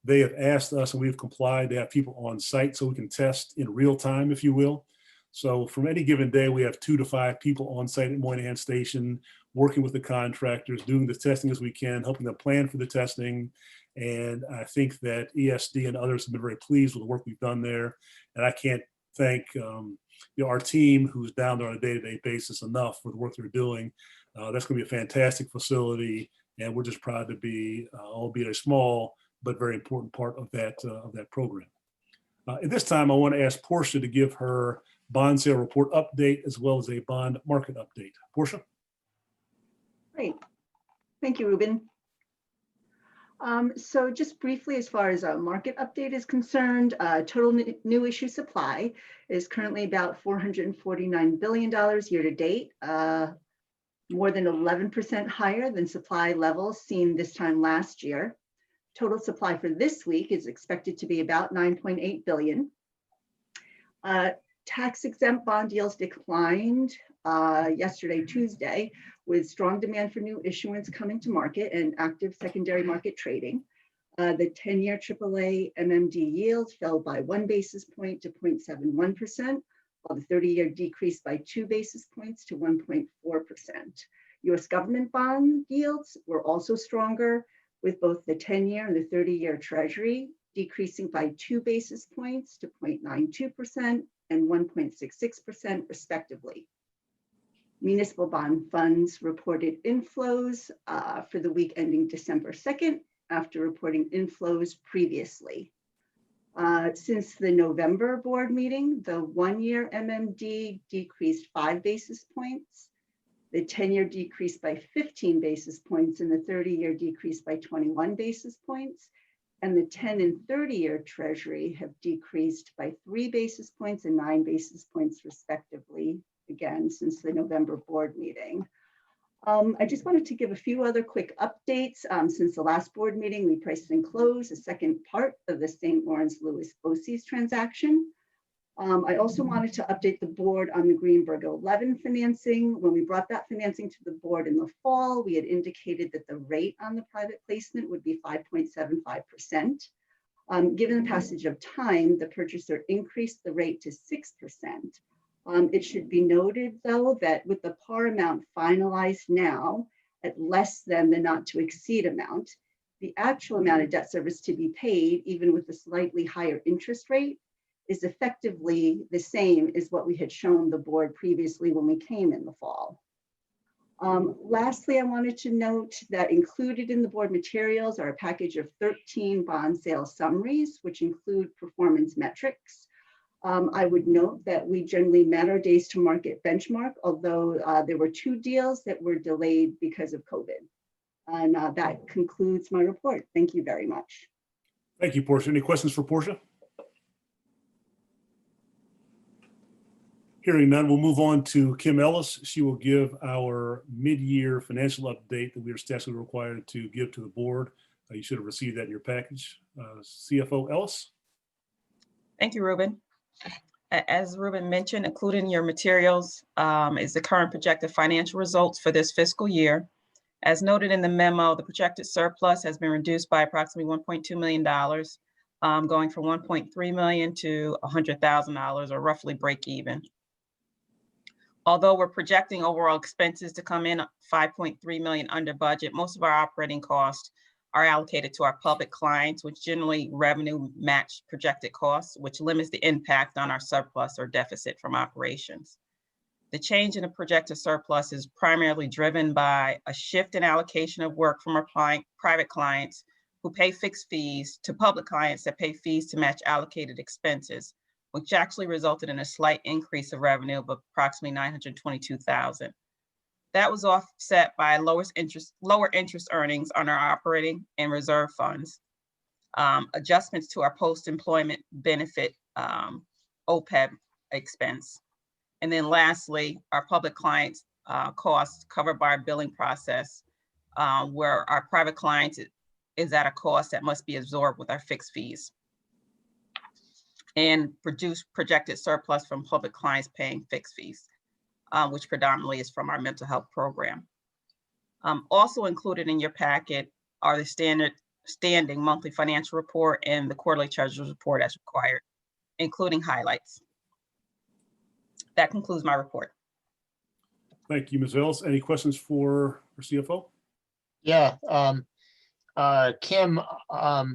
They have asked us, and we've complied, to have people on site so we can test in real time, if you will. So from any given day, we have 2 to 5 people on site at Moynihan Station, working with the contractors, doing the testing as we can, helping them plan for the testing. And I think that ESD and others have been very pleased with the work we've done there. And I can't thank our team who's down there on a day-to-day basis enough for the work they're doing. That's going to be a fantastic facility, and we're just proud to be, albeit a small but very important part of that program. At this time, I want to ask Portia to give her bond sale report update as well as a bond market update. Portia? Great. Thank you, Ruben. So just briefly, as far as a market update is concerned, total new issue supply is currently about $449 billion year to date, more than 11% higher than supply levels seen this time last year. Total supply for this week is expected to be about 9.8 billion. Tax exempt bond yields declined yesterday, Tuesday, with strong demand for new issuance coming to market and active secondary market trading. The 10-year AAA MMD yield fell by 1 basis point to 0.71%, while the 30-year decreased by 2 basis points to 1.4%. US government bond yields were also stronger, with both the 10-year and the 30-year Treasury decreasing by 2 basis points to 0.92% and 1.66% respectively. Municipal bond funds reported inflows for the week ending December 2nd after reporting inflows previously. Since the November board meeting, the 1-year MMD decreased 5 basis points, the 10-year decreased by 15 basis points, and the 30-year decreased by 21 basis points. And the 10 and 30-year Treasury have decreased by 3 basis points and 9 basis points respectively, again, since the November board meeting. I just wanted to give a few other quick updates. Since the last board meeting, we priced and closed the second part of the St. Lawrence Lewis BOCES transaction. I also wanted to update the board on the Greenberg 11 financing. When we brought that financing to the board in the fall, we had indicated that the rate on the private placement would be 5.75%. Given the passage of time, the purchaser increased the rate to 6%. It should be noted, though, that with the par amount finalized now at less than the not to exceed amount, the actual amount of debt service to be paid, even with a slightly higher interest rate, is effectively the same as what we had shown the board previously when we came in the fall. Lastly, I wanted to note that included in the board materials are a package of 13 bond sale summaries, which include performance metrics. I would note that we generally met our days to market benchmark, although there were 2 deals that were delayed because of COVID. And that concludes my report. Thank you very much. Thank you, Portia. Any questions for Portia? Hearing none, we'll move on to Kim Ellis. She will give our mid-year financial update that we are statutorily required to give to the board. You should have received that in your package. CFO Ellis. Thank you, Ruben. As Ruben mentioned, included in your materials is the current projected financial results for this fiscal year. As noted in the memo, the projected surplus has been reduced by approximately $1.2 million, going from $1.3 million to $100,000, or roughly break even. Although we're projecting overall expenses to come in $5.3 million under budget, most of our operating costs are allocated to our public clients, which generally revenue match projected costs, which limits the impact on our surplus or deficit from operations. The change in the projected surplus is primarily driven by a shift in allocation of work from our private clients who pay fixed fees to public clients that pay fees to match allocated expenses, which actually resulted in a slight increase of revenue of approximately $922,000. That was offset by lower interest earnings on our operating and reserve funds, adjustments to our post-employment benefit OPEB expense. And then lastly, our public clients costs covered by our billing process, where our private clients is at a cost that must be absorbed with our fixed fees, and produce projected surplus from public clients paying fixed fees, which predominantly is from our mental health program. Also included in your packet are the standing monthly financial report and the quarterly treasurer's report as required, including highlights. That concludes my report. Thank you, Ms. Ellis. Any questions for our CFO? Yeah, Kim, are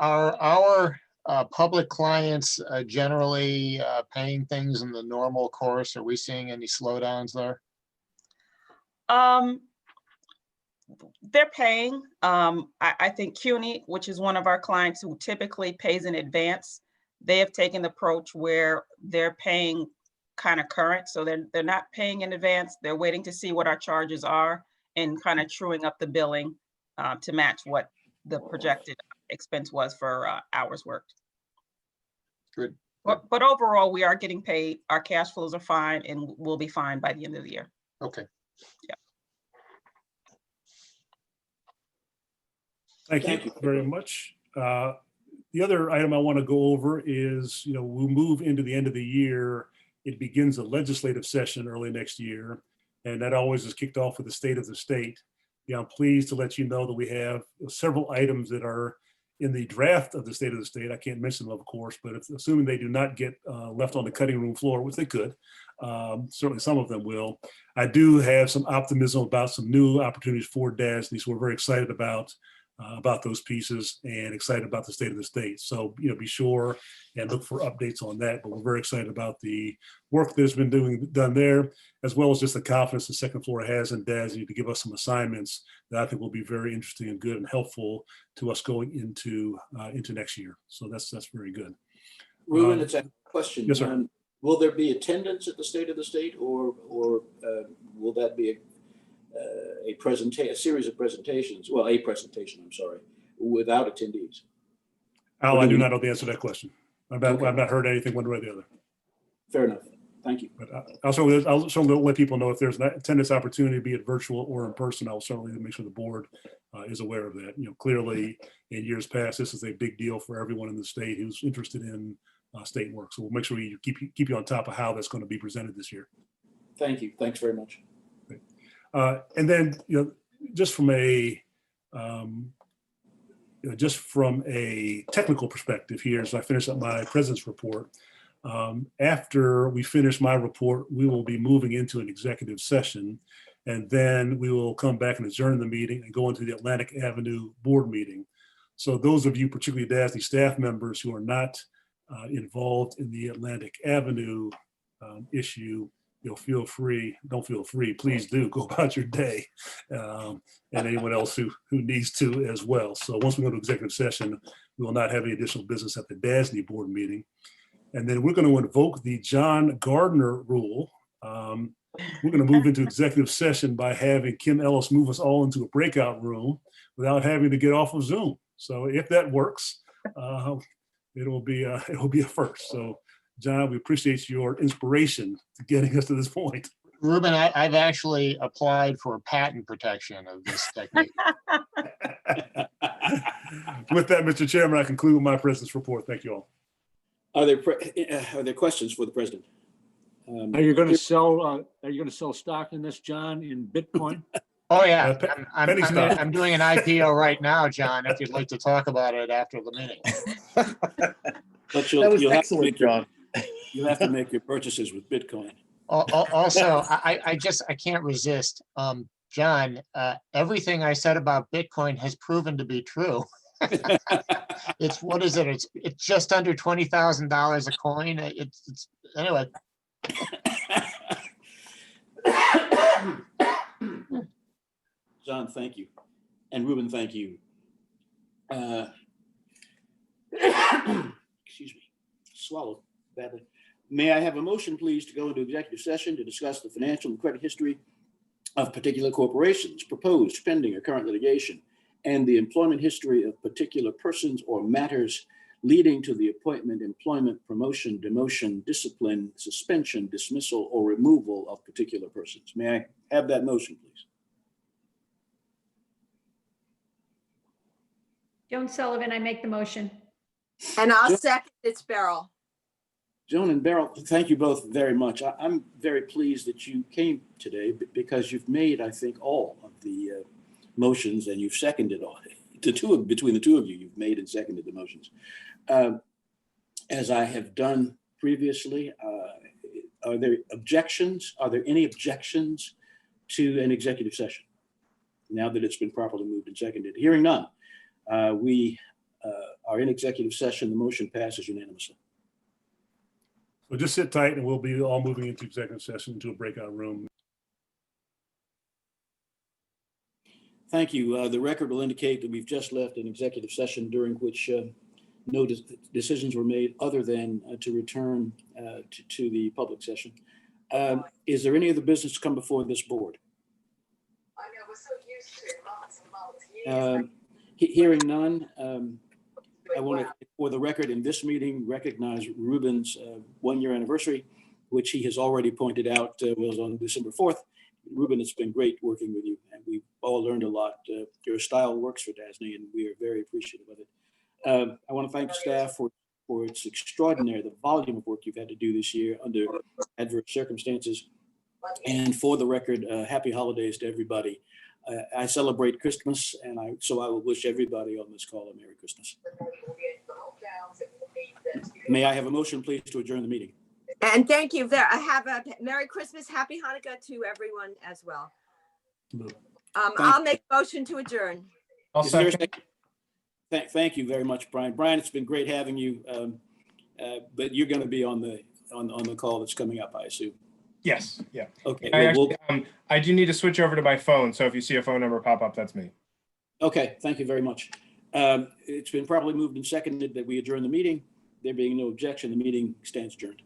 our public clients generally paying things in the normal course? Are we seeing any slowdowns there? They're paying. I think CUNY, which is one of our clients who typically pays in advance, they have taken the approach where they're paying kind of current. So they're not paying in advance. They're waiting to see what our charges are and kind of truing up the billing to match what the projected expense was for hours worked. Good. But overall, we are getting paid. Our cash flows are fine, and we'll be fine by the end of the year. Okay. Yeah. Thank you very much. The other item I want to go over is, we'll move into the end of the year. It begins a legislative session early next year, and that always is kicked off with the state of the state. I'm pleased to let you know that we have several items that are in the draft of the state of the state. I can't mention them, of course, but assuming they do not get left on the cutting room floor, which they could, certainly some of them will. I do have some optimism about some new opportunities for DASNY, so we're very excited about about those pieces and excited about the state of the state. So, be sure and look for updates on that. But we're very excited about the work that's been done there, as well as just the confidence the second floor has in DASNY to give us some assignments that I think will be very interesting and good and helpful to us going into next year. So that's very good. Ruben, it's a question. Yes, sir. Will there be attendance at the state of the state, or will that be a series of presentations? Well, a presentation, I'm sorry, without attendees. Al, I do not know the answer to that question. I've not heard anything one way or the other. Fair enough. Thank you. But I'll certainly let people know if there's an attendance opportunity, be it virtual or in person. I'll certainly make sure the board is aware of that. Clearly in years past, this is a big deal for everyone in the state who's interested in state work. So we'll make sure we keep you on top of how that's going to be presented this year. Thank you. Thanks very much. And then, just from a technical perspective here, as I finish up my president's report, after we finish my report, we will be moving into an executive session, and then we will come back and adjourn the meeting and go into the Atlantic Avenue board meeting. So those of you, particularly DASNY staff members who are not involved in the Atlantic Avenue issue, don't feel free, please do go about your day, and anyone else who needs to as well. So once we go to executive session, we will not have any additional business at the DASNY board meeting. And then we're going to invoke the John Gardner rule. We're going to move into executive session by having Kim Ellis move us all into a breakout room without having to get off of Zoom. So if that works, it'll be a first. So John, we appreciate your inspiration to getting us to this point. Ruben, I've actually applied for patent protection of this technique. With that, Mr. Chairman, I conclude my president's report. Thank you all. Are there questions for the president? Are you going to sell stock in this, John, in Bitcoin? Oh yeah, I'm doing an IPO right now, John. If you'd like to talk about it after the meeting. But you'll have to make your purchases with Bitcoin. Also, I can't resist. John, everything I said about Bitcoin has proven to be true. It's what is it? It's just under $20,000 a coin. It's anyway. John, thank you, and Ruben, thank you. Excuse me, swallowed badly. May I have a motion, please, to go into executive session to discuss the financial and credit history of particular corporations, proposed, pending, or current litigation, and the employment history of particular persons or matters leading to the appointment, employment, promotion, demotion, discipline, suspension, dismissal, or removal of particular persons. May I have that motion, please? Joan Sullivan, I make the motion. And I'll second it, Beryl. Joan and Beryl, thank you both very much. I'm very pleased that you came today because you've made, I think, all of the motions, and you've seconded all. Between the two of you, you've made and seconded the motions. As I have done previously, are there objections? Are there any objections to an executive session now that it's been properly moved and seconded? Hearing none, we are in executive session. The motion passes unanimously. So just sit tight and we'll be all moving into executive session into a breakout room. Thank you. The record will indicate that we've just left an executive session during which no decisions were made other than to return to the public session. Is there any other business to come before this board? Hearing none, I want to, for the record in this meeting, recognize Ruben's one-year anniversary, which he has already pointed out was on December 4th. Ruben, it's been great working with you, and we've all learned a lot. Your style works for DASNY, and we are very appreciative of it. I want to thank the staff for its extraordinary, the volume of work you've had to do this year under adverse circumstances. And for the record, happy holidays to everybody. I celebrate Christmas, and so I will wish everybody on this call a Merry Christmas. May I have a motion, please, to adjourn the meeting? And thank you. I have a Merry Christmas, Happy Hanukkah to everyone as well. I'll make a motion to adjourn. I'll Is there a second. second? Thank you very much, Brian. Brian, it's been great having you, but you're going to be on the call that's coming up, I assume. Yes, yeah. Okay. I well, actually, I do need to switch over to my phone, so if you see a phone number pop up, that's me. okay. Thank you very much. It's been properly moved and seconded that we adjourn the meeting. There being no objection, the meeting stands adjourned.